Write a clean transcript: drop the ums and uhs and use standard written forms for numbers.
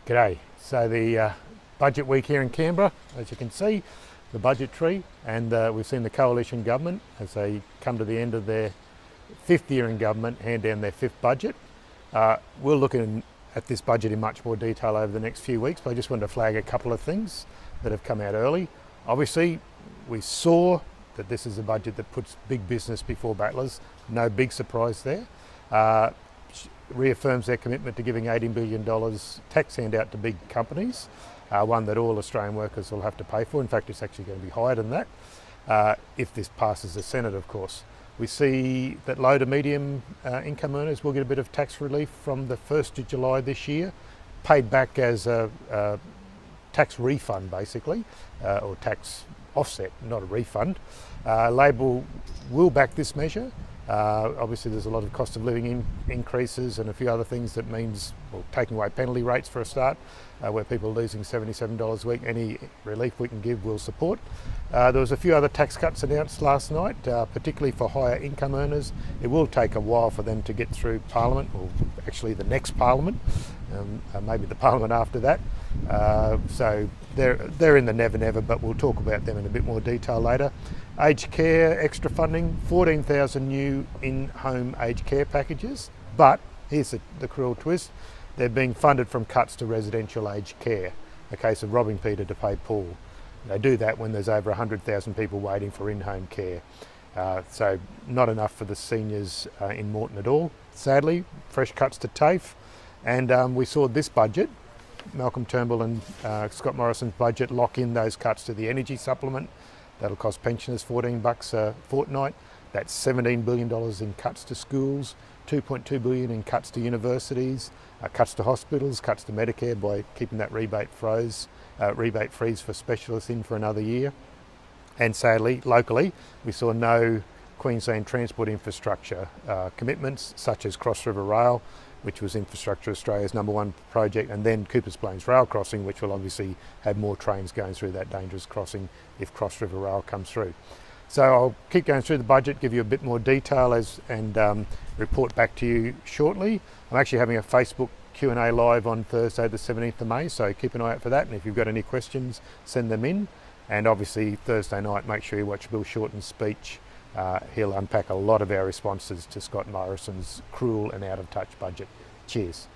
G'day. So the budget week here in Canberra, as you can see, the budget tree, and we've seen the coalition government, as they come to the end of their 5th year in government, hand down their 5th budget. We'll look at this budget in much more detail over the next few weeks, but I just wanted to flag a couple of things that have come out early. Obviously, we saw that this is a budget that puts big business before battlers. No big surprise there. Reaffirms their commitment to giving $18 billion tax handout to big companies, one that all Australian workers will have to pay for. In fact, it's actually going to be higher than that, if this passes the Senate, of course. We see that low to medium income earners will get a bit of tax relief from the 1st of July this year, paid back as a tax refund basically, or tax offset, not a refund. Labor will back this measure. Obviously there's a lot of cost of living increases and a few other things that means, well, taking away penalty rates for a start, where people are losing $77 a week. Any relief we can give we'll support. There was a few other tax cuts announced last night, particularly for higher income earners. It will take a while for them to get through Parliament, or actually the next Parliament, maybe the Parliament after that. So they're in the never, but we'll talk about them in a bit more detail later. Aged care, extra funding, 14,000 new in-home aged care packages, but here's the cruel twist, they're being funded from cuts to residential aged care, a case of robbing Peter to pay Paul. They do that when there's over 100,000 people waiting for in-home care. So not enough for the seniors in Moreton at all. Sadly, fresh cuts to TAFE, and we saw this budget, Malcolm Turnbull and Scott Morrison's budget, lock in those cuts to the energy supplement. That'll cost pensioners $14 a fortnight. That's $17 billion in cuts to schools, $2.2 billion in cuts to universities, cuts to hospitals, cuts to Medicare by keeping that rebate freeze for specialists in for another year. And sadly, locally, we saw no Queensland transport infrastructure commitments, such as Cross River Rail, which was Infrastructure Australia's #1 project, and then Coopers Plains Rail Crossing, which will obviously have more trains going through that dangerous crossing if Cross River Rail comes through. So I'll keep going through the budget, give you a bit more detail and report back to you shortly. I'm actually having a Facebook Q&A live on Thursday the 17th of May, so keep an eye out for that, and if you've got any questions, send them in. And obviously Thursday night, make sure you watch Bill Shorten's speech. He'll unpack a lot of our responses to Scott Morrison's cruel and out of touch budget. Cheers.